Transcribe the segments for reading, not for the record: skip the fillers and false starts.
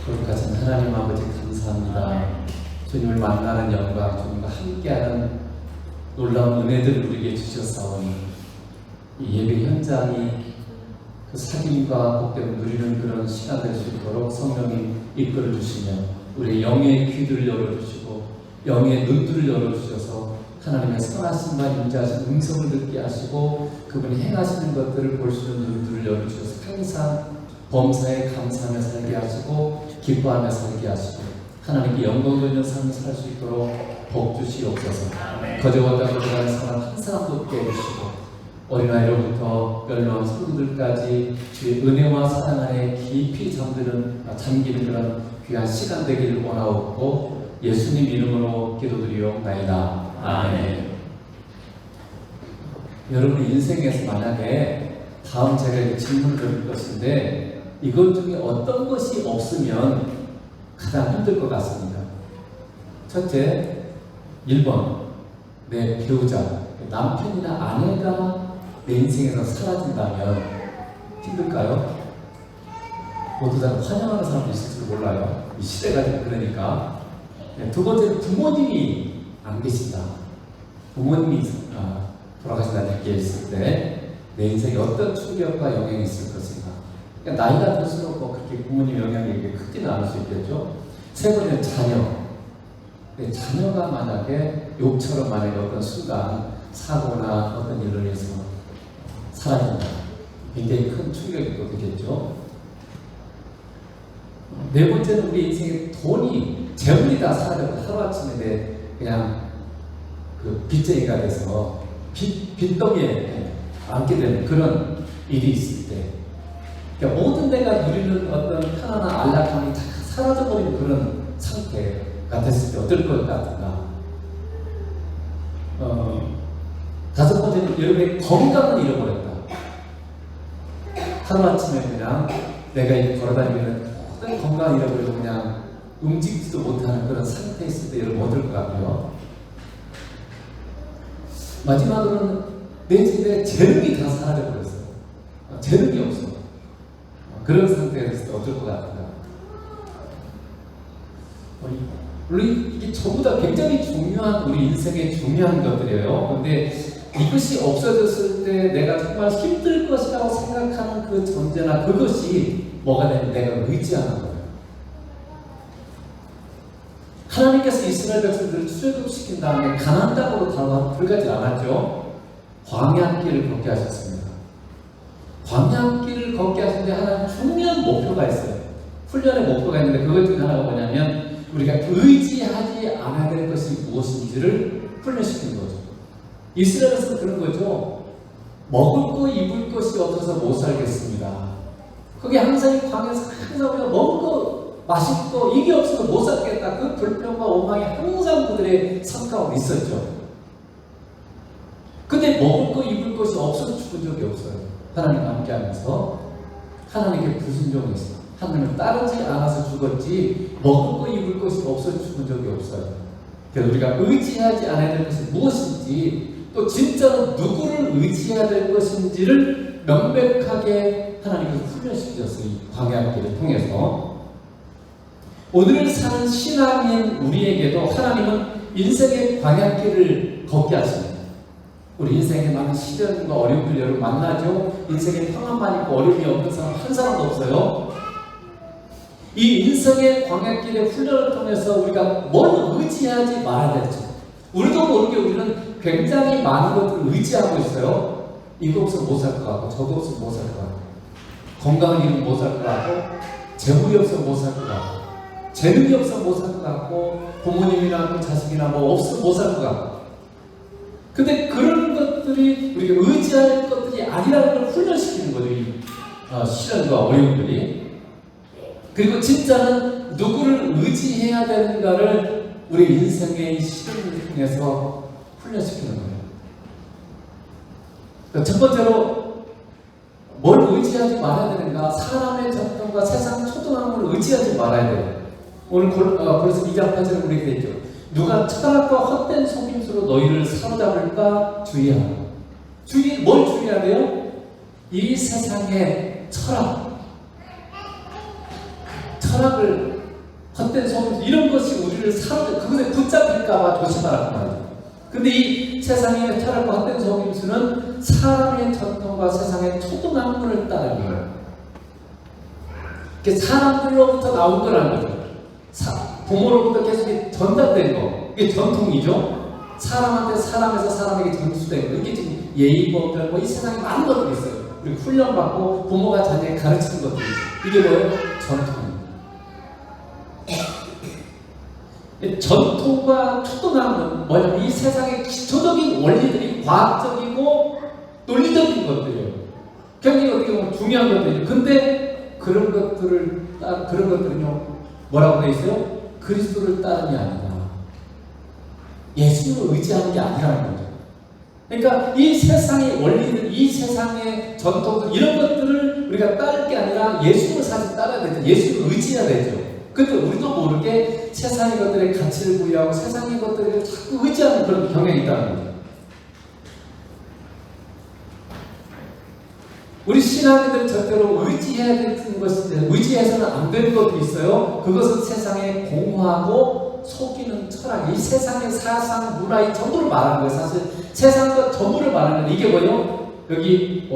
거룩하신 하나님 아버지 감사합니다. 주님을 만나는 영광, 주님과 함께하는 놀라운 은혜들을 우리에게 주셨사오니 이 예배 현장이 그 사귐과 복됨을 누리는 그런 시간 될 수 있도록 성령이 이끌어 주시며 우리의 영의 귀들을 열어주시고 영의 눈들을 열어주셔서 하나님의 선하심과 임재하신 음성을 듣게 하시고 그분이 행하시는 것들을 볼 수 있는 눈들을 열어주셔서 항상 범사에 감사하며 살게 하시고 기뻐하며 살게 하시고 하나님께 영광 돌리는 삶을 살 수 있도록 복 주시옵소서. 거저왔다고 들어가는 사람 한 사람도 없게 해주시고 어린아이로부터 멸망한 성도들까지 주의 은혜와 사랑 안에 깊이 잠기는 그런 귀한 시간 되기를 원하옵고 예수님 이름으로 기도드리옵나이다. 아멘. 여러분의 인생에서 만약에 다음 제가 질문을 드릴 것인데 이것 중에 어떤 것이 없으면 가장 힘들 것 같습니다. 첫째, 1번 내 배우자, 남편이나 아내가 내 인생에서 사라진다면 힘들까요? 모두 다 환영하는 사람도 있을지도 몰라요. 이 시대가 그러니까. 두 번째는 부모님이 안 계신다. 부모님이 돌아가신다는 얘기가 있을 때 내 인생에 어떤 충격과 영향이 있을 것인가. 그러니까 나이가 들수록 그렇게 부모님 영향이 크지는 않을 수 있겠죠. 세 번째는 자녀. 자녀가 만약에 욕처럼 만약에 어떤 순간 사고나 어떤 일로 인해서 사라진다. 굉장히 큰 충격이 또 되겠죠. 네 번째는 우리 인생에 돈이, 재물이 다 사라져서 하루아침에 그냥 그 빚쟁이가 돼서 빚덩이에 앉게 되는 그런 일이 있을 때, 그러니까 모든 내가 누리는 어떤 편안한 안락함이 다 사라져버리는 그런 상태가 됐을 때 어떨 것 같은가. 다섯 번째는 여러분의 건강을 잃어버렸다. 하루아침에 그냥 내가 걸어다니면 모든 건강을 잃어버리고 그냥 움직이지도 못하는 그런 상태에 있을 때 여러분 어떨 것 같고요. 마지막으로는 내 집에 재능이 다 사라져버렸어요. 재능이 없어. 그런 상태에 있을 때 어떨 것 같은가. 우리 이게 전부 다 굉장히 중요한 우리 인생의 중요한 것들이에요. 그런데 이것이 없어졌을 때 내가 정말 힘들 것이라고 생각하는 그 존재나 그것이 뭐가 되면 내가 의지하는 거예요. 하나님께서 이스라엘 백성들을 출애굽시킨 다음에 가나안 땅으로 들어가지 않았죠. 광야길을 걷게 하셨습니다. 광야길을 걷게 하시는데 하나님 중요한 목표가 있어요. 훈련의 목표가 있는데 그것 중 하나가 뭐냐면 우리가 의지하지 않아야 될 것이 무엇인지를 훈련시키는 거죠. 이스라엘에서는 그런 거죠. 먹을 거 입을 것이 없어서 못 살겠습니다. 그게 항상 광야에서 항상 우리가 먹을 거 마실 거 이게 없어서 못 살겠다. 그 불평과 원망이 항상 그들의 삶 가운데 있었죠. 근데 먹을 거 입을 것이 없어서 죽은 적이 없어요. 하나님과 함께하면서 하나님께 불순종했어요. 하나님을 따르지 않아서 죽었지 먹을 거 입을 것이 없어서 죽은 적이 없어요. 그래서 우리가 의지하지 않아야 될 것이 무엇인지 또 진짜로 누구를 의지해야 될 것인지를 명백하게 하나님께서 훈련시키셨어요. 이 광야길을 통해서. 오늘을 사는 신앙인 우리에게도 하나님은 인생의 광야길을 걷게 하십니다. 우리 인생에 많은 시련과 어려움들 여러분 만나죠. 인생에 평안만 있고 어려움이 없는 사람 한 사람도 없어요. 이 인생의 광야길의 훈련을 통해서 우리가 뭘 의지하지 말아야 될지 우리도 모르게 우리는 굉장히 많은 것들을 의지하고 있어요. 이거 없으면 못 살 것 같고 저거 없으면 못 살 것 같고 건강을 잃으면 못 살 것 같고 재물이 없으면 못 살 것 같고 재능이 없으면 못 살 것 같고 부모님이나 자식이나 뭐 없으면 못 살 것 같고 근데 그런 것들이 우리가 의지할 것들이 아니라는 걸 훈련시키는 거죠. 이 시련과 어려움들이. 그리고 진짜는 누구를 의지해야 되는가를 우리 인생의 시련을 통해서 훈련시키는 거예요. 그러니까 첫 번째로 뭘 의지하지 말아야 되는가? 사람의 전통과 세상 초등한 걸 의지하지 말아야 돼요. 오늘 그래서 2장 8절에 우리가 되어 있죠. 누가 철학과 헛된 속임수로 너희를 사로잡을까 주의하라. 뭘 주의해야 돼요? 이 세상의 철학 철학을, 헛된 소문, 이런 것이 우리를 사로잡, 그것에 붙잡힐까봐 조심하라는 말이죠. 근데 이 세상의 철학과 헛된 속임수는 사람의 전통과 세상의 초등학문을 따르는 거예요. 이게 사람들로부터 나온 거라는 거죠. 부모로부터 계속 전달된 거. 이게 전통이죠. 사람한테, 사람에서 사람에게 전수된 거. 이게 지금 예의법들, 이 세상에 많은 것들이 있어요. 그리고 훈련받고 부모가 자녀에게 가르치는 것들이 있어요. 이게 뭐예요? 전통입니다. 전통과 초등학문, 뭐냐면 이 세상의 기초적인 원리들이 과학적이고 논리적인 것들이에요. 굉장히 어떻게 보면 중요한 것들이에요. 근데 그런 것들은요, 뭐라고 되어 있어요? 그리스도를 따름이 아니다. 예수를 의지하는 게 아니라는 거죠. 그러니까 이 세상의 원리들, 이 세상의 전통들, 이런 것들을 우리가 따를 게 아니라 예수를 사실 따라야 되죠. 예수를 의지해야 되죠. 근데 우리도 모르게 세상의 것들에 가치를 부여하고 세상의 것들을 자꾸 의지하는 그런 경향이 있다는 거죠. 우리 신앙인들은 절대로 의지해야 되는 것인데, 의지해서는 안 되는 것도 있어요. 그것은 세상에 공허하고 속이는 철학, 이 세상의 사상, 문화, 이 전부를 말하는 거예요. 사실 세상과 전부를 말하는 거예요. 이게 뭐예요? 여기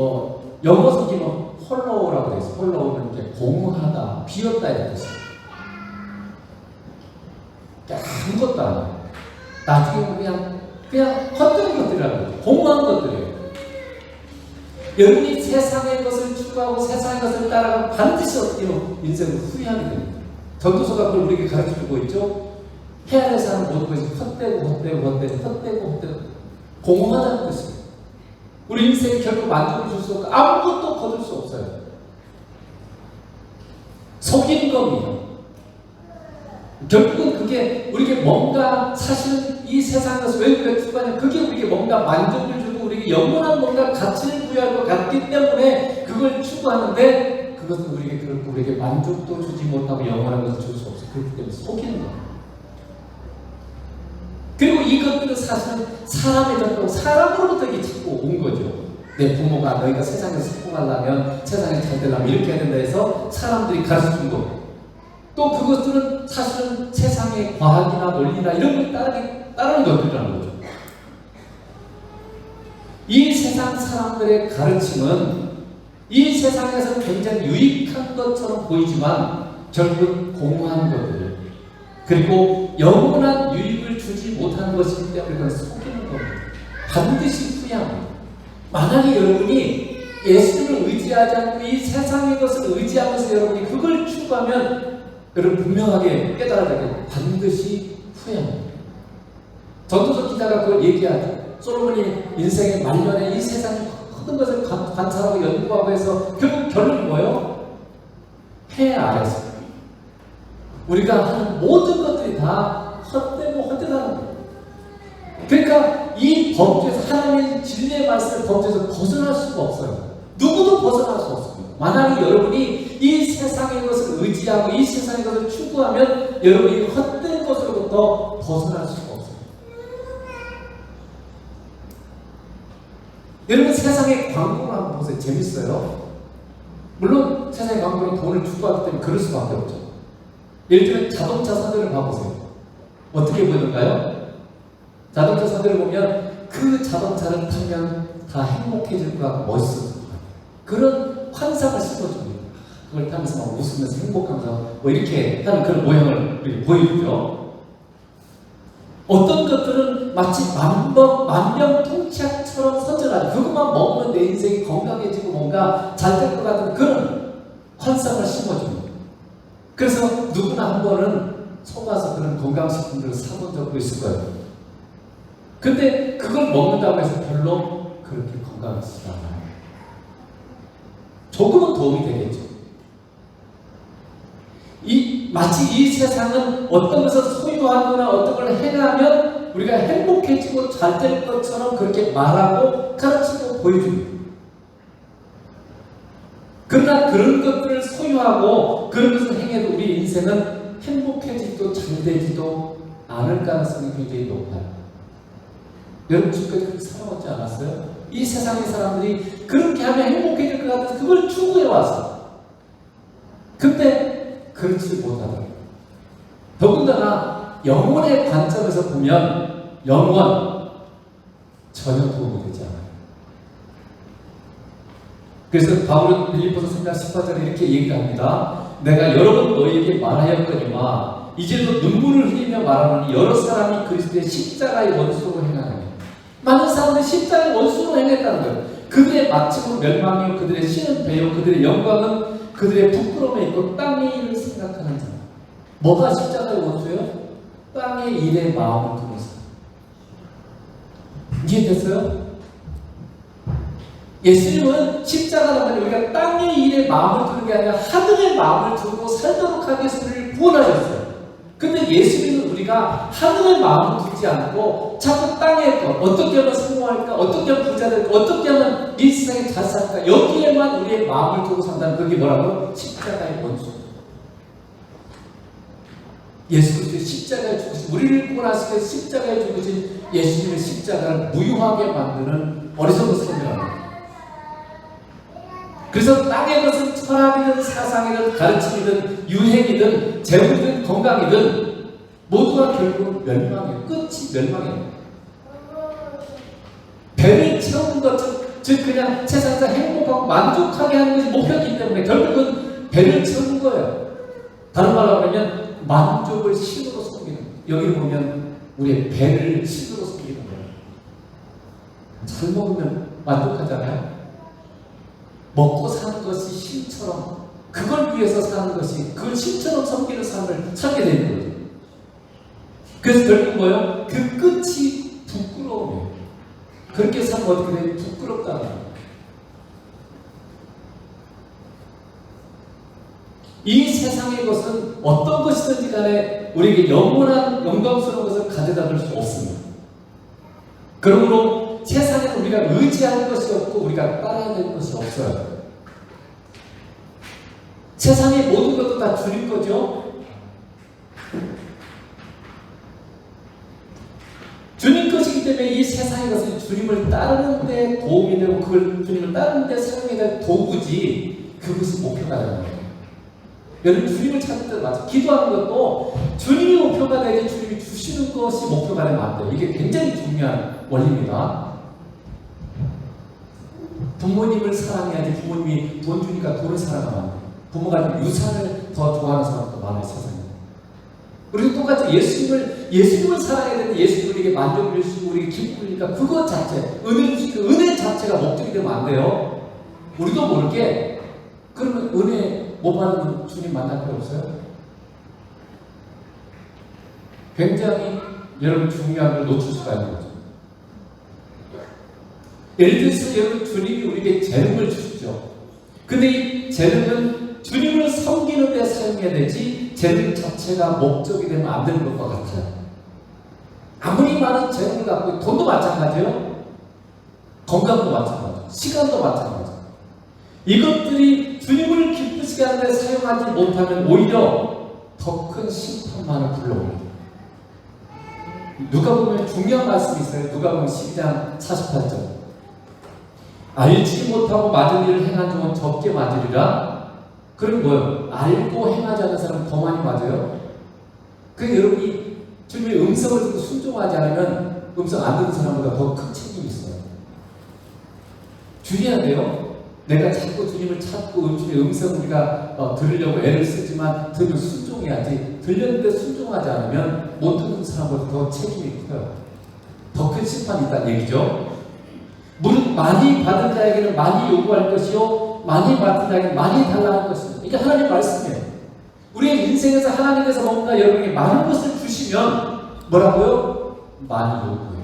영어 속이면 홀로우라고 되어 있어요. 홀로우는 이제 공허하다, 비었다 이런 뜻이에요. 아무것도 아니에요. 나중에 보면 그냥 헛된 것들이라는 거죠. 공허한 것들이에요. 여러분이 세상의 것을 추구하고 세상의 것을 따라가면 반드시 어떻게 인생을 후회하게 됩니다. 전도서가 그걸 우리에게 가르쳐주고 있죠. 해 아래서 하는 모든 것이 헛되고 공허하다는 뜻이에요. 우리 인생이 결국 만족을 줄 수 없고 아무것도 거둘 수 없어요. 속이는 겁니다. 결국은 그게 우리에게 뭔가, 사실은 이 세상 것을 왜 우리가 추구하냐, 그게 우리에게 뭔가 만족을 주고 우리에게 영원한 뭔가 가치를 부여할 것 같기 때문에 그걸 추구하는데, 그것은 우리에게 만족도 주지 못하고 영원한 것을 줄 수 없어요. 그렇기 때문에 속이는 거예요. 그리고 이것들은 사실은 사람의 전통, 사람으로부터 이게 자꾸 온 거죠. 내 부모가 너희가 세상에서 성공하려면, 세상에 잘 되려면 이렇게 해야 된다 해서 사람들이 가르쳐 준 거. 또 그것들은 사실은 세상의 과학이나 논리나 이런 걸 따르는 것들이라는 거죠. 이 세상 사람들의 가르침은 이 세상에서 굉장히 유익한 것처럼 보이지만 결국은 공허한 것들, 그리고 영원한 유익을 주지 못하는 것이기 때문에 그건 속이는 겁니다. 반드시 후회합니다. 만약에 여러분이 예수를 의지하지 않고 이 세상의 것을 의지하면서 여러분이 그걸 추구하면 여러분 분명하게 깨달아야 되고 반드시 후회합니다. 전도서 기자가 그걸 얘기하죠. 솔로몬이 인생의 말년에 이 세상의 모든 것을 관찰하고 연구하고 해서 결국 결론이 뭐예요? 해 아래서 우리가 하는 모든 것들이 다 헛되고 헛되다는 거예요. 그러니까 이 범죄에서, 하나님의 진리의 말씀을 범죄에서 벗어날 수가 없어요. 누구도 벗어날 수 없습니다. 만약에 여러분이 이 세상의 것을 의지하고 이 세상의 것을 추구하면 여러분이 헛된 것으로부터 벗어날 수가 없어요. 여러분 세상의 광고를 한번 보세요. 재밌어요. 물론 세상의 광고는 돈을 추구하기 때문에 그럴 수밖에 없죠. 예를 들면 자동차 사들을 봐보세요. 어떻게 보이는가요? 자동차 사들을 보면 그 자동차를 타면 다 행복해질 것 같고 멋있을 것 같아요. 그런 환상을 심어줍니다. 그걸 타면서 막 웃으면서 행복하면서 이렇게 하는 그런 모양을 보여주죠. 어떤 것들은 마치 만병통치약처럼 선전하죠. 그것만 먹으면 내 인생이 건강해지고 뭔가 잘 될 것 같은 그런 환상을 심어줍니다. 그래서 누구나 한 번은 속아서 그런 건강식품들을 사본 적도 있을 거예요. 근데 그걸 먹는다고 해서 별로 그렇게 건강하지 않아요. 조금은 도움이 되겠죠. 마치 이 세상은 어떤 것을 소유하거나 어떤 걸 행하면 우리가 행복해지고 잘 될 것처럼 그렇게 말하고 가르치고 보여줍니다. 그러나 그런 것들을 소유하고 그런 것을 행해도 우리 인생은 행복해지지도 잘 되지도 않을 가능성이 굉장히 높아요. 여러분 지금까지 그렇게 살아오지 않았어요? 이 세상의 사람들이 그렇게 하면 행복해질 것 같아서 그걸 추구해왔어. 근데 그렇지 못하다. 더군다나 영혼의 관점에서 보면 영원 전혀 도움이 되지 않아요. 그래서 바울은 빌립보서 3장 18절에 이렇게 얘기를 합니다. 내가 여러 번 너희에게 말하였거니와 이제도 눈물을 흘리며 말하노니 여러 사람이 그리스도의 십자가의 원수로 행하나니. 많은 사람들이 십자가의 원수로 행했다는 거예요. 그들의 마침은 멸망이요 그들의 신은 배요 그들의 영광은 그들의 부끄러움에 있고 땅의 일을 생각하는 자라. 뭐가 십자가의 원수예요? 땅의 일에 마음을 두는 사람. 이해됐어요? 예수님은 십자가라는 말 우리가 땅의 일에 마음을 두는 게 아니라 하늘의 마음을 두고 살도록 하기 위해서 우리를 구원하셨어요. 근데 예수님은 우리가 하늘의 마음을 두지 않고 자꾸 땅의 것, 어떻게 하면 성공할까, 어떻게 하면 부자 될까, 어떻게 하면 이 세상에 잘 살까, 여기에만 우리의 마음을 두고 산다는 그게 뭐라고요? 십자가의 원수. 예수 그리스도의 십자가에 죽으신, 우리를 구원하시기 위해 십자가에 죽으신 예수님의 십자가를 무효하게 만드는 어리석은 선이랍니다. 그래서 땅의 것은 철학이든 사상이든 가르침이든 유행이든 재물이든 건강이든 모두가 결국 멸망이에요. 끝이 멸망이에요. 배를 채우는 것, 즉 그냥 세상에서 행복하고 만족하게 하는 것이 목표이기 때문에 결국은 배를 채우는 거예요. 다른 말로 하면 만족을 신으로 섬기는 거예요. 여기 보면 우리의 배를 신으로 섬기는 거예요. 잘 먹으면 만족하잖아요. 먹고 사는 것이 신처럼, 그걸 위해서 사는 것이, 그걸 신처럼 섬기는 삶을 살게 되는 거죠. 그래서 결국 뭐예요? 그 끝이 부끄러움이에요. 그렇게 살면 어떻게 돼요? 부끄럽다는 거예요. 이 세상의 것은 어떤 것이든지 간에 우리에게 영원한 영광스러운 것을 가져다 줄 수 없습니다. 그러므로 세상에는 우리가 의지할 것이 없고 우리가 따라야 될 것이 없어요. 세상의 모든 것도 다 주님 거죠. 주님 것이기 때문에 이 세상의 것은 주님을 따르는 데 도움이 되고 그걸 주님을 따르는 데 사용해야 될 도구지 그것이 목표가 되는 거예요. 여러분 주님을 찾을 때 맞아. 기도하는 것도 주님이 목표가 되지 주님이 주시는 것이 목표가 되면 안 돼요. 이게 굉장히 중요한 원리입니다. 부모님을 사랑해야지 부모님이 돈 주니까 돈을 사랑하면 안 돼요. 부모가 유산을 더 좋아하는 사람도 많아요, 세상에. 우리도 똑같이 예수님을 사랑해야 되는데 예수님이 우리에게 만족을 주시고 우리에게 기쁨이니까 그것 자체, 은혜 주시고 그 은혜 자체가 목적이 되면 안 돼요. 우리도 모르게 그러면 은혜 못 받으면 주님 만날 필요 없어요? 굉장히 여러분 중요한 걸 놓칠 수가 있는 거죠. 예를 들어서 여러분 주님이 우리에게 재능을 주시죠. 근데 이 재능은 주님을 섬기는 데 사용해야 되지 재능 자체가 목적이 되면 안 되는 것과 같아요. 아무리 많은 재능을 갖고 돈도 마찬가지예요. 건강도 마찬가지예요. 시간도 마찬가지예요. 이것들이 주님을 기쁘시게 하는 데 사용하지 못하면 오히려 더 큰 심판만을 불러옵니다. 누가 보면 중요한 말씀이 있어요. 누가 보면 12장 48절. 알지 못하고 맞은 일을 행한 종은 적게 맞으리라. 그럼 뭐예요? 알고 행하지 않는 사람은 더 많이 맞아요. 그 여러분이 주님의 음성을 듣고 순종하지 않으면 음성 안 듣는 사람보다 더 큰 책임이 있어요. 주의해야 돼요. 내가 자꾸 주님을 찾고 주님의 음성을 우리가 들으려고 애를 쓰지만 들으면 순종해야지. 들렸는데 순종하지 않으면 못 듣는 사람보다 더 책임이 커요. 더 큰 심판이 있다는 얘기죠. 무릇 많이 받은 자에게는 많이 요구할 것이요 많이 받은 자에게는 많이 달라할 것입니다. 이게 하나님의 말씀이에요. 우리의 인생에서 하나님께서 뭔가 여러분에게 많은 것을 주시면 뭐라고요? 많이 요구해요.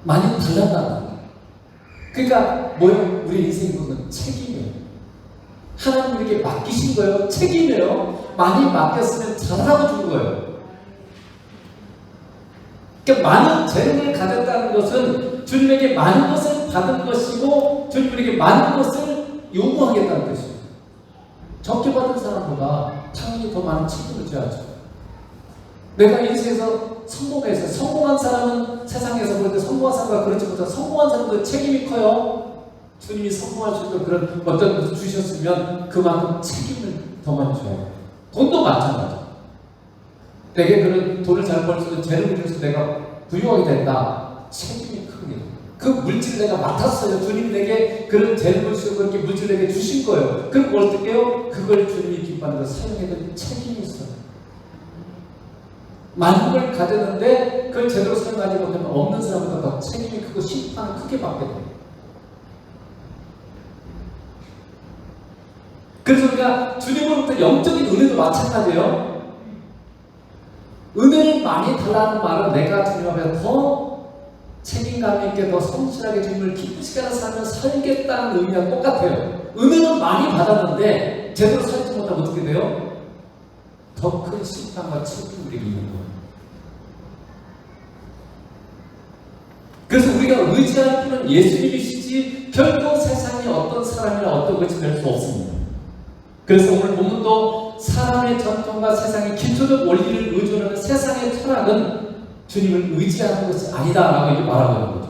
많이 달란다는 거예요. 그러니까 뭐예요? 우리 인생의 것은 책임이에요. 하나님 우리에게 맡기신 거예요. 책임이에요. 많이 맡겼으면 잘하고 준 거예요. 그러니까 많은 재능을 가졌다는 것은 주님에게 많은 것을 받은 것이고 주님에게 많은 것을 요구하겠다는 것입니다. 적게 받은 사람보다 당연히 더 많은 책임을 져야죠. 내가 인생에서 성공한 사람은 세상에서 볼 때 성공한 사람과 그렇지 못한 성공한 사람도 책임이 커요. 주님이 선포할 수 있는 그런 어떤 것을 주셨으면 그만큼 책임을 더 많이 줘요. 돈도 마찬가지. 내게 그런 돈을 잘 벌 수 있는 재능을 줘서 내가 부유하게 된다. 책임이 크게. 그 물질을 내가 맡았어요. 주님이 내게 그런 재능을 주시고 그렇게 물질을 내게 주신 거예요. 그럼 어떻게 해요? 그걸 주님이 기뻐하는 걸 사용해야 될 책임이 있어요. 많은 걸 가졌는데 그걸 제대로 사용하지 못하면 없는 사람보다 더 책임이 크고 심판을 크게 받게 돼요. 그래서 우리가 주님으로부터 영적인 은혜도 마찬가지예요. 은혜를 많이 달라는 말은 내가 주님 앞에 더 책임감 있게 더 성실하게 주님을 기쁘시게 하는 삶을 살겠다는 의미랑 똑같아요. 은혜는 많이 받았는데 제대로 살지 못하면 어떻게 돼요? 더 큰 심판과 책임을 우리에게 있는 거예요. 그래서 우리가 의지할 분은 예수님이시지 결코 세상에 어떤 사람이나 어떤 것이 될 수 없습니다. 그래서 오늘 본문도 사람의 전통과 세상의 기초적 원리를 의존하는 세상의 철학은 주님을 의지하는 것이 아니다라고 이렇게 말하고 있는 거죠.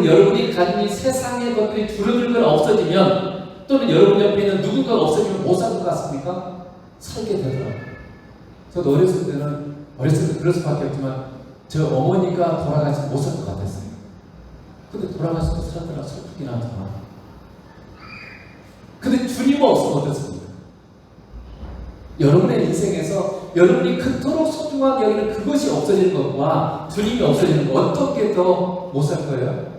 여러분이 가진 이 세상의 것들이 두루두루 없어지면 또는 여러분 옆에 있는 누군가가 없어지면 못 살 것 같습니까? 살게 되더라고요. 저도 어렸을 때는 그럴 수밖에 없지만 저 어머니가 돌아가시면 못 살 것 같았어요. 근데 돌아가시면 사람들은 슬프긴 하지만 근데 주님 없으면 어떻습니까? 여러분의 인생에서 여러분이 그토록 소중하게 여기는 그것이 없어지는 것과 주님이 없어지는 것 어떻게 더 못 살 거예요?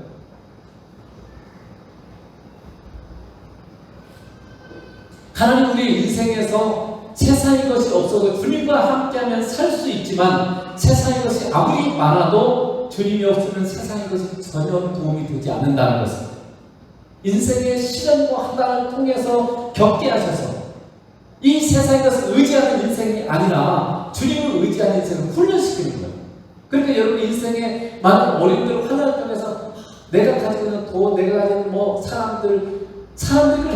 하나님 우리 인생에서 세상의 것이 없어도 주님과 함께하면 살 수 있지만 세상의 것이 아무리 많아도 주님이 없으면 세상의 것이 전혀 도움이 되지 않는다는 것입니다. 인생의 시련과 환난을 통해서 겪게 하셔서 이 세상의 것을 의지하는 인생이 아니라 주님을 의지하는 인생을 훈련시키는 거예요. 그러니까 여러분 인생의 많은 어려움들 환난을 통해서 내가 가지고 있는 돈, 내가 가지고 있는 사람들을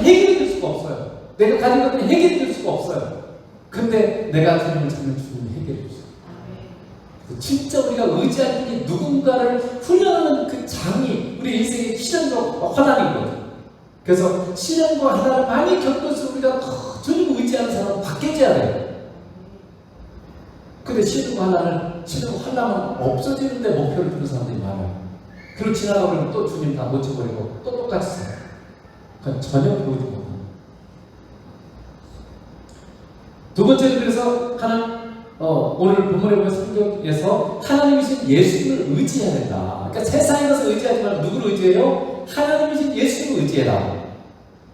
해결해 줄 수가 없어요. 내가 가진 것들을 해결해 줄 수가 없어요. 근데 내가 주님을 찾는 주님이 해결해 주세요. 진짜 우리가 의지할 분이 누군가를 훈련하는 그 장이 우리 인생의 시련과 환난인 거죠. 그래서 시련과 환난을 많이 겪어서 우리가 주님을 의지하는 사람은 바뀌어져야 돼요. 근데 시련과 환난은 없어지는데 목표를 두는 사람들이 많아요. 그리고 지나가 버리면 또 주님 다 놓쳐버리고 또 똑같이 살아요. 그러니까 전혀 배우지 못해요. 두 번째로 그래서 오늘 본문에 보면 성경에서 하나님이신 예수님을 의지해야 된다. 그러니까 세상에 가서 의지하지 말고 누구를 의지해요? 하나님이신 예수님을 의지해라.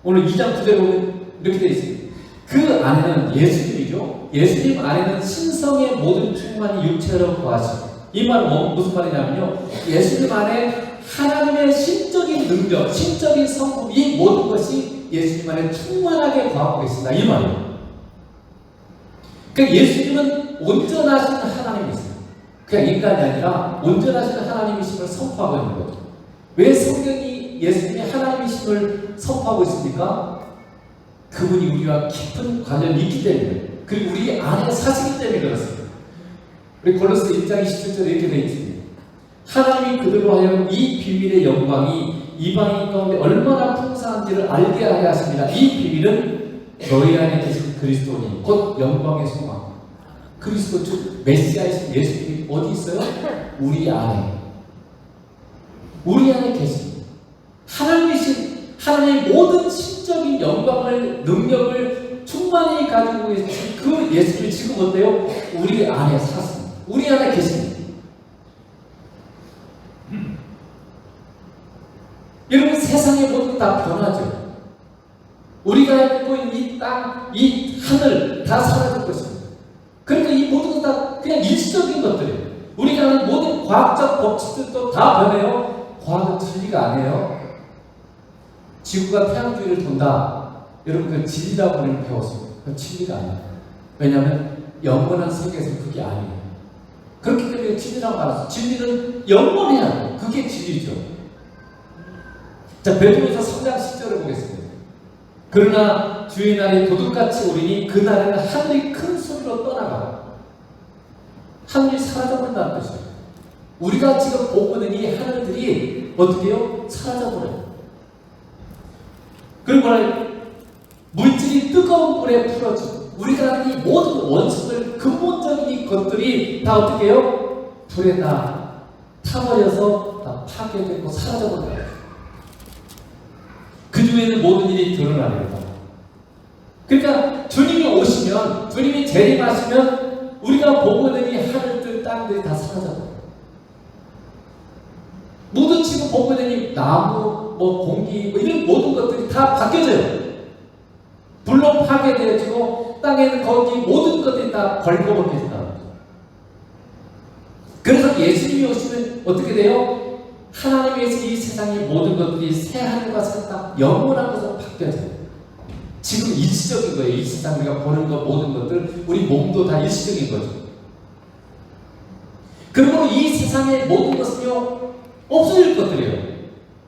오늘 2장 9절에 보면 이렇게 되어 있습니다. 그 안에는 예수님이죠. 예수님 안에는 신성의 모든 충만이 육체로 거하시고 이 말은 무슨 말이냐면요. 예수님 안에 하나님의 신적인 능력, 신적인 성품 이 모든 것이 예수님 안에 충만하게 거하고 계신다. 이 말이에요. 그러니까 예수님은 온전하신 하나님이세요. 그냥 인간이 아니라 온전하신 하나님이심을 선포하고 있는 거죠. 왜 성경이 예수님의 하나님이심을 선포하고 있습니까? 그분이 우리와 깊은 관련이 있기 때문에 그리고 우리 안에 사시기 때문에 그렇습니다. 우리 골로새 1장 27절에 이렇게 되어 있습니다. 하나님이 그들로 하여금 이 비밀의 영광이 이방인 가운데 얼마나 풍성한지를 알게 하려 하십니다. 이 비밀은 너희 안에 계신 그리스도니 곧 영광의 소망. 그리스도 즉 메시아이신 예수님이 어디 있어요? 우리 안에. 우리 안에 계십니다. 하나님이신 하나님의 모든 신적인 영광을 능력을 충만히 가지고 계신 그 예수님이 지금 어때요? 우리 안에 사십니다. 우리 안에 계십니다. 여러분 세상의 모든 다 변하죠. 우리가 알고 있는 이 땅, 이 하늘 다 사라질 것입니다. 그러니까 이 모든 것 다 그냥 일시적인 것들이에요. 우리가 아는 모든 과학적 법칙들도 다 변해요. 과학은 진리가 아니에요. 지구가 태양 주위를 돈다. 여러분 그 진리라고 우리는 배웠어요. 그건 진리가 아니에요. 왜냐하면 영원한 세계에서 그게 아니에요. 그렇기 때문에 진리라고 말했어요. 진리는 영원해야 돼요. 그게 진리죠. 자, 베드로서 3장 10절을 보겠습니다. 그러나 주의 날이 도둑같이 오리니 그 날에는 하늘이 큰 소리로 떠나가고 하늘이 사라져버린다는 뜻이에요. 우리가 지금 보고 있는 이 하늘들이 어떻게 해요? 사라져버려요. 그리고 뭐라 물질이 뜨거운 불에 풀어지고 우리가 하는 이 모든 원수들 근본적인 것들이 다 어떻게 해요? 불에 다 타버려서 다 파괴되고 사라져버려요. 그 중에는 모든 일이 드러나려다. 그러니까 주님이 오시면, 주님이 재림하시면 우리가 보고 있는 이 하늘들, 땅들이 다 사라져버려요. 모든 지금 보고 있는 이 나무, 공기, 이런 모든 것들이 다 바뀌어져요. 불로 파괴되어지고 땅에는 거기 모든 것들이 다 벌거벗게 된다는 거죠. 그래서 예수님이 오시면 어떻게 돼요? 하나님께서 이 세상의 모든 것들이 새 하늘과 새 땅, 영원한 것으로 바뀌어져요. 지금 일시적인 거예요. 이 세상 우리가 보는 것 모든 것들, 우리 몸도 다 일시적인 거죠. 그러므로 이 세상의 모든 것은요 없어질 것들이에요.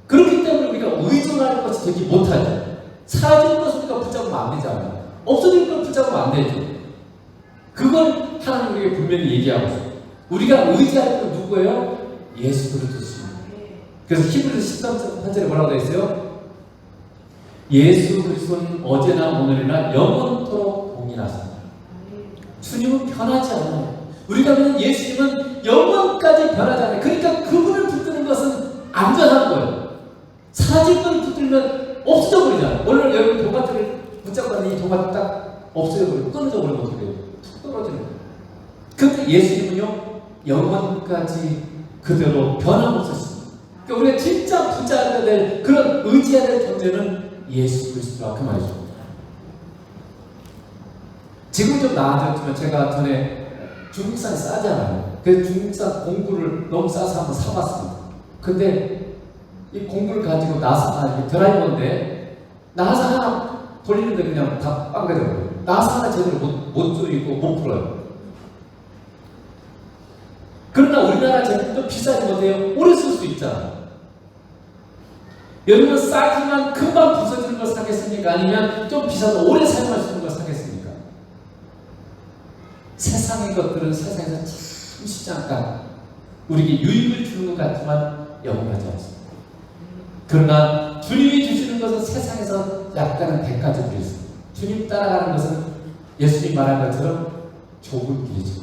그렇기 때문에 우리가 의존할 것이 되지 못하죠. 사라질 것을 우리가 붙잡으면 안 되잖아요. 없어질 걸 붙잡으면 안 되죠. 그걸 하나님 우리에게 분명히 얘기하고 있어요. 우리가 의지할 건 누구예요? 예수 그리스도입니다. 그래서 히브리서 13절에 뭐라고 되어 있어요? 예수 그리스도는 어제나 오늘이나 영원토록 동일하십니다. 주님은 변하지 않아요. 우리가 믿는 예수님은 영원까지 변하지 않아요. 그러니까 그분을 붙드는 것은 안전한 거예요. 사라질 걸 붙들면 없어져 버리잖아요. 오늘 여러분 토마토를 붙잡고 하는 이 토마토 딱 없어져 버리고 끊어져 버리면 어떻게 돼요? 툭 떨어지는 거예요. 근데 예수님은요 영원까지 그대로 변함없으십니다. 그러니까 우리가 진짜 붙잡아야 될 그런 의지해야 될 존재는 예수 그리스도라 그 말이죠. 지금 좀 나아졌지만 제가 전에 중국산이 싸잖아요. 그래서 중국산 공구를 너무 싸서 한번 사봤습니다. 근데 이 공구를 가지고 나사, 드라이버인데 나사 하나 돌리는데 그냥 다 빵개져버려요. 나사 하나 제대로 못 조이고 못 풀어요. 그러나 우리나라 제품도 비싸지 못해요. 오래 쓸 수 있잖아요. 여러분 싸지만 금방 부서지는 걸 사겠습니까? 아니면 좀 비싸도 오래 사용할 수 있는 걸 사겠습니까? 세상의 것들은 세상에서 잠시 잠깐 우리에게 유익을 주는 것 같지만 영원하지 않습니다. 그러나 주님이 주시는 것은 세상에서 약간은 대가를 드렸습니다. 주님 따라가는 것은 예수님이 말한 것처럼 좁은 길이죠.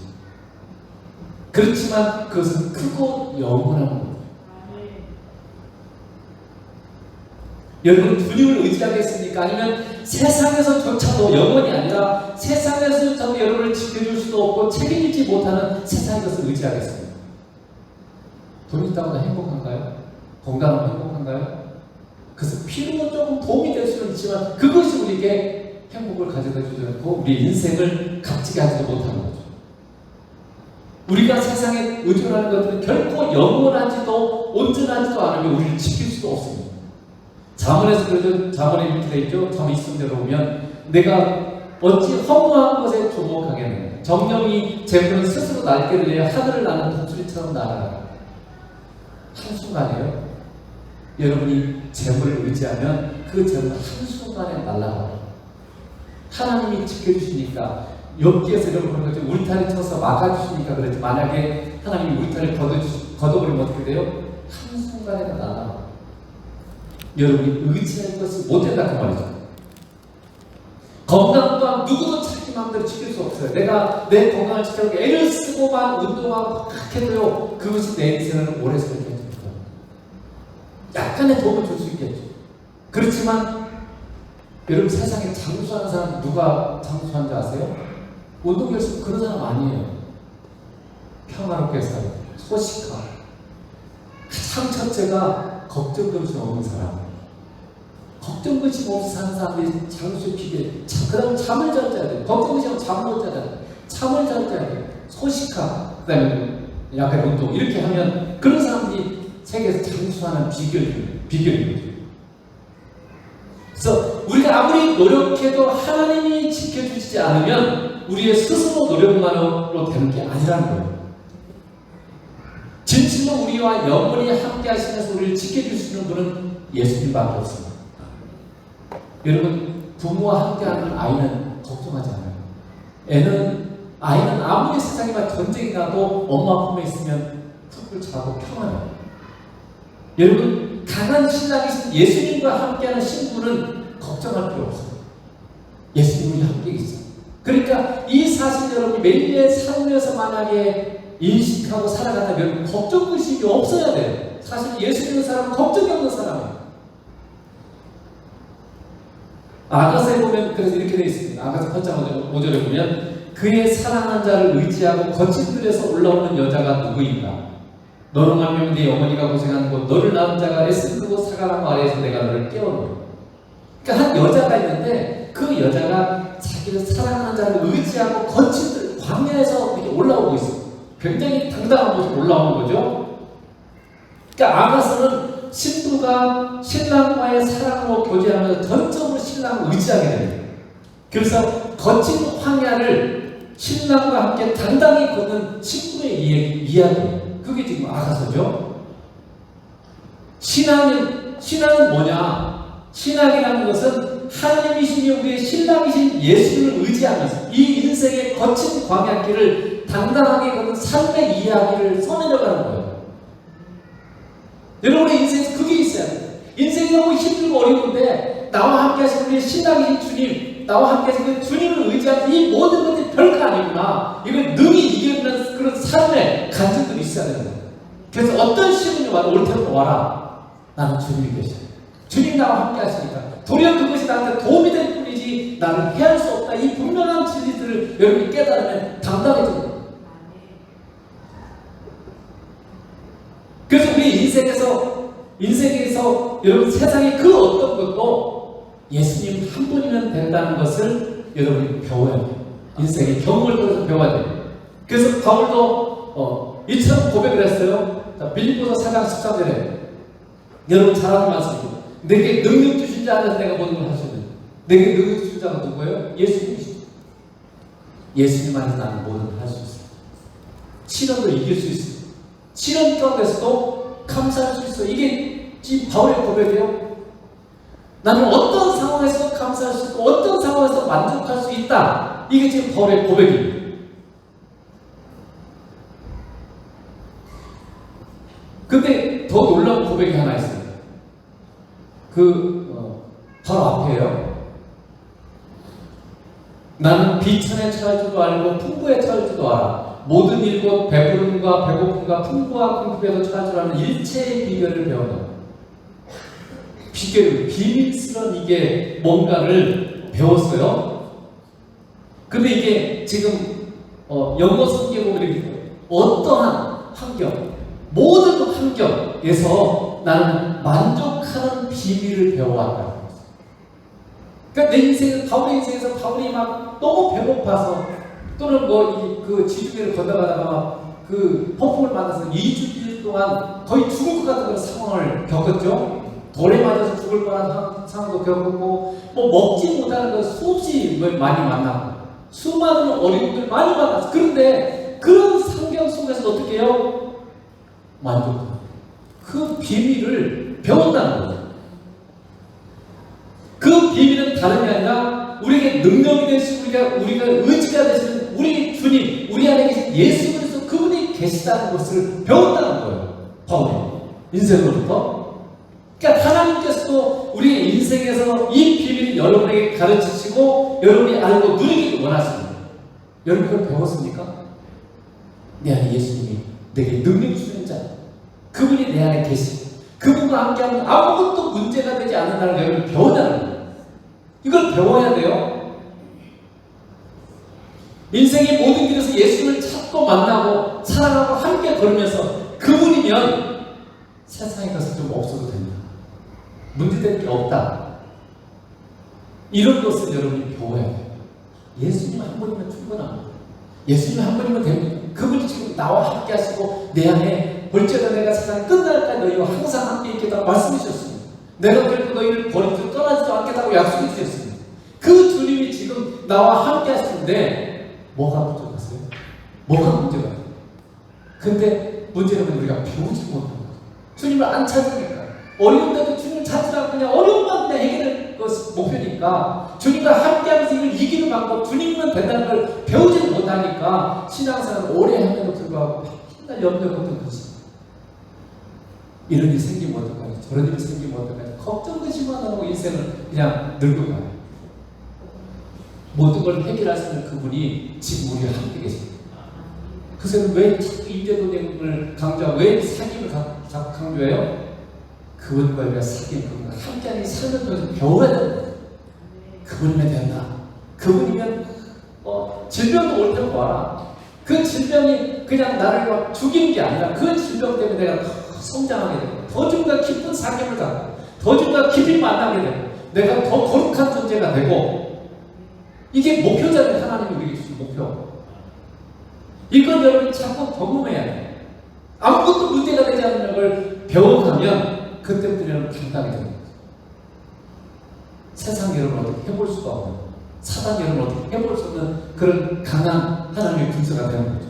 그렇지만 그것은 크고 영원한 겁니다. 여러분 주님을 의지하겠습니까? 아니면 세상에서조차도 영원이 아니라 세상에서조차도 여러분을 지켜줄 수도 없고 책임지지 못하는 세상의 것을 의지하겠습니까? 돈 있다고 다 행복한가요? 건강하면 행복한가요? 그래서 필요는 조금 도움이 될 수는 있지만 그것이 우리에게 행복을 가져다 주지 않고 우리 인생을 값지게 하지 못하는 거죠. 우리가 세상에 의존하는 것들은 결코 영원하지도 온전하지도 않으며 우리를 지킬 수도 없습니다. 잠언에서 그래도 잠언에 이렇게 되어 있죠. 잠언 20절에 보면 내가 어찌 허무한 것에 조목하겠느냐. 정령이 재물은 스스로 날개를 내어 하늘을 나는 독수리처럼 날아가라. 한순간이에요. 여러분이 재물을 의지하면 그 재물은 한순간에 날아가요. 하나님이 지켜주시니까 욥기에서 이런 걸 보는 거죠. 울타리 쳐서 막아주시니까 그랬지. 만약에 하나님이 울타리를 걷어버리면 어떻게 돼요? 한순간에 날아가요. 여러분이 의지할 것이 못된다 그 말이죠. 건강 또한 누구도 자기 마음대로 지킬 수 없어요. 내가 내 건강을 지키려고 애를 쓰고만 운동하고 막 해도요 그것이 내 인생을 오래 살게 해줍니다. 약간의 도움을 줄 수 있겠죠. 그렇지만 여러분 세상에 장수하는 사람 누가 장수하는 줄 아세요? 운동 열심히 그런 사람 아니에요. 평화롭게 살아요. 소식하고 가장 첫째가 걱정 근심 없는 사람. 걱정 근심 없이 사는 사람들이 장수의 비결. 그 다음에 잠을 잘 자야 돼요. 걱정 근심 없이 잠을 못 자야 돼요. 잠을 잘 자야 돼요. 소식하고 그 다음에 약간 운동 이렇게 하면 그런 사람들이 세계에서 장수하는 비결입니다. 그래서 우리가 아무리 노력해도 하나님이 지켜주시지 않으면 우리의 스스로 노력만으로 되는 게 아니라는 거예요. 진실로 우리와 영원히 함께 하시면서 우리를 지켜주시는 분은 예수님밖에 없습니다. 여러분 부모와 함께하는 아이는 걱정하지 않아요. 아이는 아무리 세상에 막 전쟁이 나도 엄마 품에 있으면 푹 자고 평안해요. 여러분, 강한 신랑이신 예수님과 함께하는 신부는 걱정할 필요 없어요. 예수님이 함께 있어요. 그러니까 이 사실 여러분이 매일의 삶에서 만약에 인식하고 살아간다면 걱정 의식이 없어야 돼요. 사실 예수 믿는 사람은 걱정이 없는 사람이에요. 아가서에 보면 그래서 이렇게 되어 있습니다. 아가서 8장 5절에 보면 그의 사랑하는 자를 의지하고 거친 들에서 올라오는 여자가 누구인가? 너로 말미암아 네 어머니가 고생하는 곳 너를 낳은 자가 애쓰고 사가나무 아래에서 내가 너를 깨워놓은. 그러니까 한 여자가 있는데 그 여자가 자기를 사랑하는 자를 의지하고 거친 들 광야에서 이렇게 올라오고 있어요. 굉장히 당당한 곳으로 올라오는 거죠. 그러니까 아가서는 신부가 신랑과의 사랑으로 교제하면서 전적으로 신랑을 의지하게 됩니다. 그래서 거친 황야를 신랑과 함께 당당히 걷는 신부의 이야기. 그게 지금 아가서죠. 신앙은 뭐냐? 신앙이라는 것은 하나님이시니 우리의 신랑이신 예수를 의지하면서 이 인생의 거친 광야길을 당당하게 걷는 삶의 이야기를 써내려가는 거예요. 여러분의 인생에서 그게 있어야 돼요. 인생이 너무 힘들고 어려운데 나와 함께 하시는 우리의 신랑이신 주님, 나와 함께 하시는 주님을 의지하는 이 모든 것들이 별거 아니구나. 이걸 능히 이겨내는 그런 삶의 간증들이 있어야 된다. 그래서 어떤 시련이 와도 올 때부터 와라. 나는 주님이 계셔. 주님 나와 함께 하시니까 도리어 그것이 나한테 도움이 될 뿐이지 나는 해할 수 없다. 이 분명한 진리들을 여러분이 깨달으면 당당해집니다. 그래서 우리 인생에서 여러분 세상의 그 어떤 것도 예수님 한 분이면 된다는 것을 여러분이 배워야 돼요. 인생의 경험을 통해서 배워야 돼요. 그래서 바울도 이처럼 고백을 했어요. 자, 빌립보서 4장 13절에 여러분 잘 아는 말씀이고 내게 능력 주신 자 안에서 내가 모든 걸 할 수 있는 내게 능력 주신 자가 누구예요? 예수님이시죠. 예수님 안에서 나는 모든 걸 할 수 있어요. 시련도 이길 수 있어요. 시련 가운데서도 감사할 수 있어요. 이게 지금 바울의 고백이에요. 나는 어떤 상황에서 감사할 수 있고 어떤 상황에서 만족할 수 있다. 이게 지금 바울의 고백입니다. 근데 더 놀라운 고백이 하나 있어요. 바로 앞에요. 나는 비천에 처할 줄도 알고 풍부에 처할 줄도 알아. 모든 일과 배부름과 배고픔과 풍부와 궁핍에서 처할 줄 아는 일체의 비결을 배운다. 비밀스러운 이게 뭔가를 배웠어요. 근데 이게 지금 영어 성경에 보면 이렇게 어떠한 환경, 모든 환경에서 나는 만족하는 비밀을 배워왔다. 그러니까 내 인생은 바울의 인생에서 바울이 막 너무 배고파서 또는 그 지중해를 건너가다가 그 폭풍을 만나서 2주 동안 거의 죽을 것 같은 그런 상황을 겪었죠. 돌에 맞아서 죽을 뻔한 상황도 겪었고 먹지 못하는 거 수없이 많이 만나고 수많은 어려움들 많이 만났어. 그런데 그런 환경 속에서 어떻게 해요? 만족합니다. 그 비밀을 배운다는 거예요. 그 비밀은 다른 게 아니라 우리에게 능력이 되시고 우리가 의지가 되시는 우리 주님, 우리 안에 계신 예수 그리스도 그분이 계시다는 것을 배운다는 거예요. 바울이 인생으로부터. 그러니까 하나님께서도 우리 인생에서 이 비밀을 여러분에게 가르치시고 여러분이 알고 누리기를 원하십니다. 여러분 그걸 배웠습니까? 내 안에 예수님이 내게 능력 주시는 자, 그분이 내 안에 계시고 그분과 함께하면 아무것도 문제가 되지 않는다는 걸 여러분 배워야하는 거예요. 이걸 배워야 돼요. 인생의 모든 길에서 예수를 찾고 만나고 사랑하고 함께 걸으면서 그분이면 세상에 가서 좀 없어도 됩니다. 문제될 게 없다. 이런 것을 여러분이 배워야 돼요. 예수님 한 분이면 충분합니다. 예수님 한 분이면 됩니다. 그분이 지금 나와 함께 하시고 내 안에 볼지어다 내가 세상 끝날까지 너희와 항상 함께 있겠다고 말씀해 주셨습니다. 내가 결코 너희를 버리고 떠나지도 않겠다고 약속해 주셨습니다. 그 주님이 지금 나와 함께 하시는데 뭐가 부족하세요? 뭐가 문제가 돼요? 근데 문제는 우리가 배우지 못하는 거죠. 주님을 안 찾으니까 어려운데도 주님을 찾지 않고 그냥 어려움만 그냥 해결할 것이 목표니까 주님과 함께하면서 이걸 이기는 방법 주님이면 된다는 걸 배우지 못하니까 신앙생활을 오래 하면도 불구하고 맨날 염려가 없는 것입니다. 이런 일이 생기면 어떡하지? 저런 일이 생기면 어떡하지? 걱정되지만 하고 인생을 그냥 늙어가요. 모든 걸 해결할 수 있는 그분이 지금 우리와 함께 계십니다. 그래서 왜 자꾸 임재도dem을 강조하고 왜 사귐을 자꾸 강조해요? 그분과 우리가 사귐, 그분과 함께하는 이 삶을 통해서 배워야 된다. 그분이면 된다. 그분이면 질병도 올 때는 와라. 그 질병이 그냥 나를 막 죽이는 게 아니라 그 질병 때문에 내가 더 성장하게 되고 더 좀 더 깊은 사귐을 갖고 더 좀 더 깊이 만나게 되고 내가 더 거룩한 존재가 되고 이게 목표잖아요. 하나님이 우리에게 주신 목표. 이건 여러분 자꾸 경험해야 돼요. 아무것도 문제가 되지 않는 걸 배워가면 그때부터 여러분 당당하게 됩니다. 세상 여러분 어떻게 해볼 수가 없는 사단 여러분 어떻게 해볼 수 없는 그런 강한 하나님의 군사가 되는 거죠.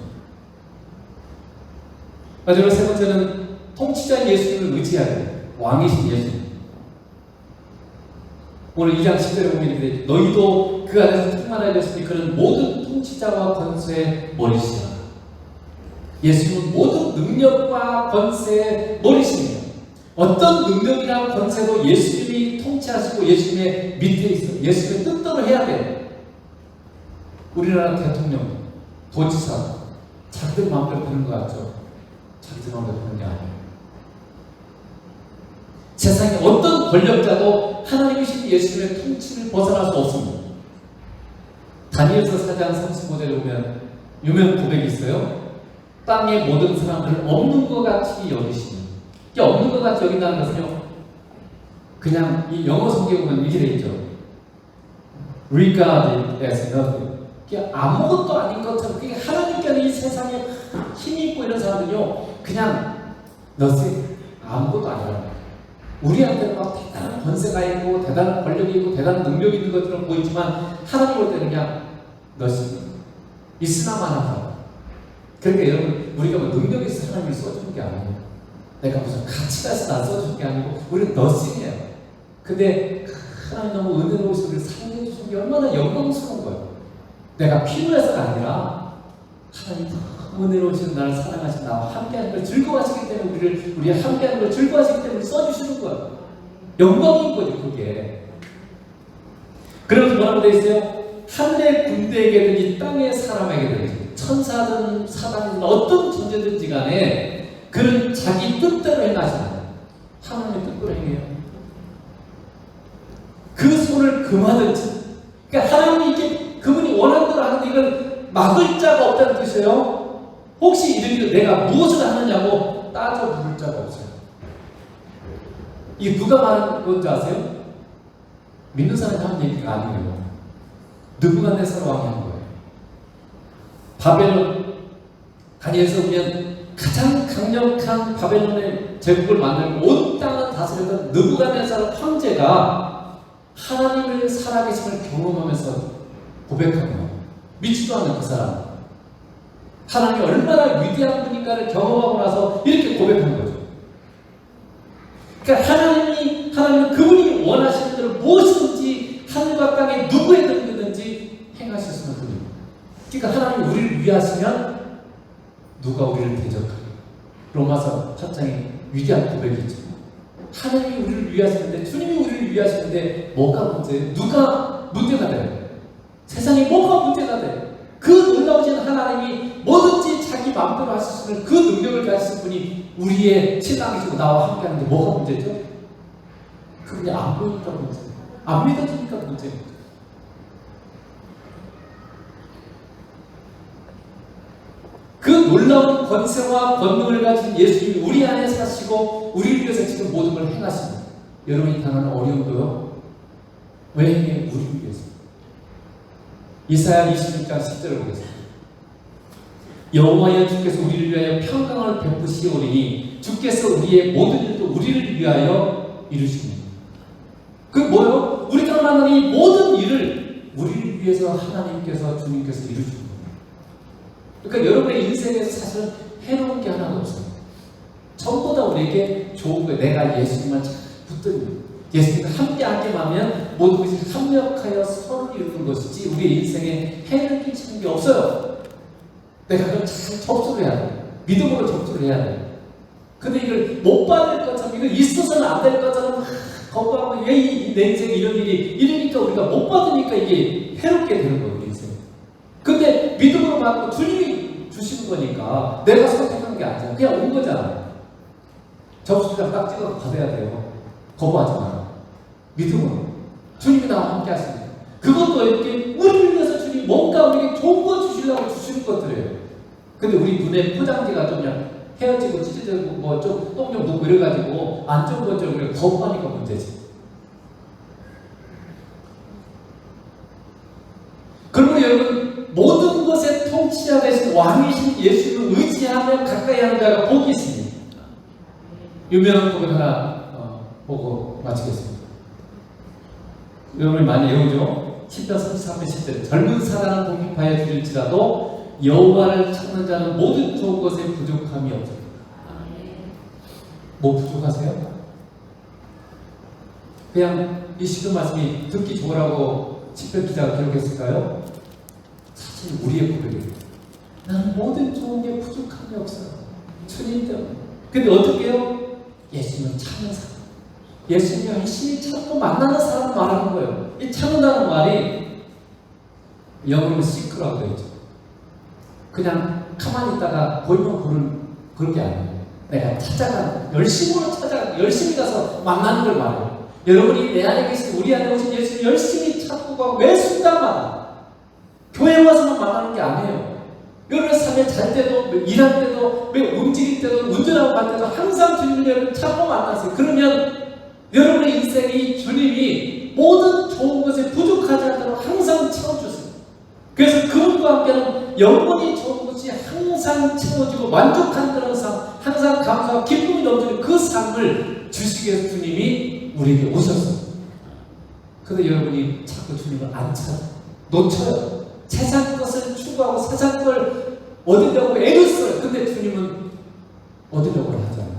마지막으로 세 번째는 통치자 예수님을 의지해야 돼요. 왕이신 예수님. 오늘 2장 10절에 보면 이렇게 너희도 그 안에서 충만하게 되었으니 그는 모든 통치자와 권세의 머리시라. 예수님은 모든 능력과 권세의 머리십니다. 어떤 능력이나 권세도 예수님이 통치하시고 예수님의 밑에 있어요. 예수님의 뜻대로 해야 돼요. 우리나라 대통령, 도지사 자기들 마음대로 되는 것 같죠? 자기들 마음대로 되는 게 아니에요. 세상에 어떤 권력자도 하나님이신 예수님의 통치를 벗어날 수 없습니다. 다니엘서 4장 35절에 보면 유명 고백이 있어요. 땅의 모든 사람들을 없는 것 같이 여기시니, 이게 없는 것 같이 여긴다는 것은요, 그냥 이 영어 성경에 보면 이렇게 되어 있죠. regarded as nothing. 그게 아무것도 아닌 것처럼, 그게 하나님께는 이 세상에 힘이 있고 이런 사람들은요, 그냥 nothing, 아무것도 아니라 우리한테는 막 대단한 권세가 있고 대단한 권력이 있고 대단한 능력이 있는 것처럼 보이지만 하나님 볼 때는 그냥 nothing, 있으나 마나다. 그러니까 여러분, 우리가 뭐 능력이 있어 하나님을 써주는 게 아니에요. 내가 무슨 가치가 있어 나 써주는 게 아니고 우리는 nothing이에요. 근데 하나님 너무 은혜로우셔서 우리를 사랑해 주신 게 얼마나 영광스러운 거예요. 내가 필요해서가 아니라 하나님 너무 은혜로우셔서 나를 사랑하시고 나와 함께하는 걸 즐거워하시기 때문에 우리 함께하는 걸 즐거워하시기 때문에 써주시는 거예요. 영광인 거죠 그게. 그래서 뭐라고 되어 있어요? 하늘의 군대에게든지 땅의 사람에게든지 천사든 사단이든 어떤 존재든지 간에 그는 자기 뜻대로 행하시는 하나님의 뜻대로 행해요. 그 손을 금하든지, 그러니까 하나님이 이게 그분이 원하는 대로 하는데 이걸 막을 자가 없다는 뜻이에요. 혹시 이르기를 내가 무엇을 하느냐고 따져 물을 자가 없어요. 이게 누가 말하는 건지 아세요? 믿는 사람이 하는 얘기가 아니에요. 느부갓네살 왕이 한 거예요. 바벨론 다니엘서 보면 가장 강력한 바벨론의 제국을 만들고 온 땅을 다스렸던 느부갓네살 황제가 하나님을 살아계심을 경험하면서 고백한 거예요. 믿지도 않는 그 사람. 하나님이 얼마나 위대한 분인가를 경험하고 나서 이렇게 고백한 거죠. 그러니까 하나님은 그분이 원하시는 대로 무엇이든지 하늘과 땅에 누구에 들든지 행하실 수 있는 분입니다. 그러니까 하나님이 우리를 위하시면 누가 우리를 대적하게. 로마서 8장에 위대한 고백이 있죠. 하나님이 우리를 위하시는데, 주님이 우리를 위하시는데 뭐가 문제예요? 누가 문제가 돼요? 세상에 뭐가 문제가 돼요? 그 놀라우신 하나님이 뭐든지 자기 마음대로 하실 수 있는 그 능력을 가지신 분이 우리의 신앙이시고 나와 함께 하는데 뭐가 문제죠? 그분이 안 보이니까 문제예요. 안 믿어지니까 문제입니다. 그 놀라운 권세와 권능을 가진 예수님이 우리 안에 사시고 우리를 위해서 지금 모든 걸 행하십니다. 여러분이 당하는 어려움도요, 왜 행해요? 우리를 위해서. 이사야 26장 10절을 보겠습니다. 여호와여 주께서 우리를 위하여 평강을 베푸시오리니 주께서 우리의 모든 일도 우리를 위하여 이루십니다. 그 뭐요? 우리가 만나는 이 모든 일을 우리를 위해서 하나님께서 주님께서 이루십니다. 그러니까 여러분의 인생에서 사실은 해로운 게 하나도 없어요. 전부 다 우리에게 좋은 거예요. 내가 예수님만 잘 붙들고 예수님과 함께 하기만 모든 것이 합력하여 서로를 이루는 것이지 우리의 인생에 해를 끼치는 게 없어요. 내가 그걸 잘 접수를 해야 돼. 믿음으로 접수를 해야 돼. 근데 이걸 못 받을 것처럼, 이거 있어서는 안 될 것처럼 거부하고 왜 내 인생에 이런 일이 이러니까 우리가 못 받으니까 이게 해롭게 되는 거예요, 우리 인생. 근데 믿음으로 받고 주님이 주시는 거니까 내가 선택하는 게 아니잖아. 그냥 온 거잖아. 접수장 딱 찍어서 받아야 돼요. 거부하지 마라. 믿음으로. 주님이 나와 함께 하십니다. 그것도 이렇게 우리를 위해서 주님이 뭔가 우리에게 좋은 거 주시려고 주시는 것들이에요. 근데 우리 눈에 포장지가 좀 그냥 헤어지고 찢어지고 뭐 좀 똥 좀 묻고 이래가지고 안 좋은 것 좀 우리가 거부하니까 문제지. 그러면 여러분, 모든 것에 통치자 되신 왕이신 예수를 의지하며 가까이 하는 자가 복이 있습니다. 유명한 복을 하나 보고 마치겠습니다. 여러분이 많이 외우죠? 10편 33편 10절. 젊은 사랑은 공격하여 줄일지라도 여호와를 찾는 자는 모든 좋은 것에 부족함이 없습니다. 뭐 부족하세요? 그냥 이 시편 말씀이 듣기 좋으라고 10편 기자가 기록했을까요? 사실 우리의 고백이에요. 나는 모든 좋은 게 부족함이 없어요. 주님 때문에. 근데 어떻게 해요? 예수님을 찾는 사람. 예수님을 열심히 찾고 만나는 사람 말하는 거예요. 이 찾는다는 말이 영어로 seek라고 되어 있죠. 그냥 가만히 있다가 보이면 부르는 그런 게 아니에요. 내가 찾아가는, 열심으로 찾아가는, 열심히 가서 만나는 걸 말해요. 여러분이 내 안에 계신, 우리 안에 오신 예수를 열심히 찾고 가고 매 순간마다 교회 와서만 만나는 게 아니에요. 여러분의 삶에 잘 때도, 일할 때도, 움직일 때도, 운전하고 갈 때도 항상 주님을 여러분 찾고 만나세요. 그러면 여러분의 인생이 주님이 모든 좋은 것에 부족하지 않도록 항상 채워주세요. 그래서 그분과 함께하는 영원히 좋은 것이 항상 채워지고 만족한 그런 삶, 항상 감사와 기쁨이 넘치는 그 삶을 주시기 위해서 주님이 우리에게 오셨어요. 근데 여러분이 자꾸 주님을 안 찾아, 놓쳐요. 세상 것을 추구하고 세상 걸 얻으려고 애를 써요. 근데 주님은 얻으려고 하잖아요.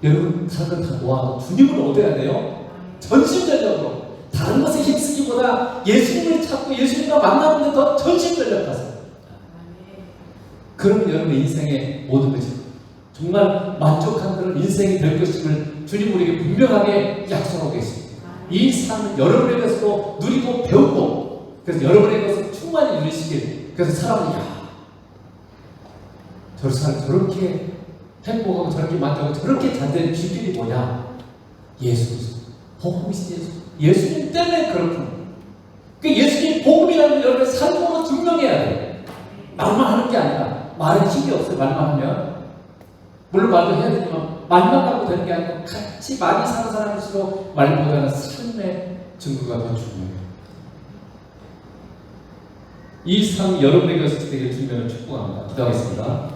여러분, 다른 건 다 모아도 주님을 얻어야 돼요. 전심전력으로. 다른 것에 힘쓰기보다 예수님을 찾고 예수님과 만나는 데 더 전심전력하세요. 그러면 여러분의 인생의 모든 것이 정말 만족한 그런 인생이 될 것임을 주님 우리에게 분명하게 약속하고 계십니다. 이 삶은 여러분에게서도 누리고 배우고, 그래서 여러분에게서 충만히 누리시길. 그래서 사람은 저 사람 저렇게 행복하고 저렇게 만족하고 저렇게 잘 되는 비결이 뭐냐? 예수, 복음이신 예수. 예수님 때문에 그렇구나. 그 예수님 복음이라는 여러분의 삶으로 증명해야 돼요. 말만 하는 게 아니라. 말은 힘이 없어요. 말만 하면. 물론 말도 해야 되지만 말만 하고 되는 게 아니고 같이 많이 사는 사람일수록 말보다는 삶의 증거가 더 중요해요. 이 삶이 여러분에게 되길 주님을 축복합니다. 기도하겠습니다.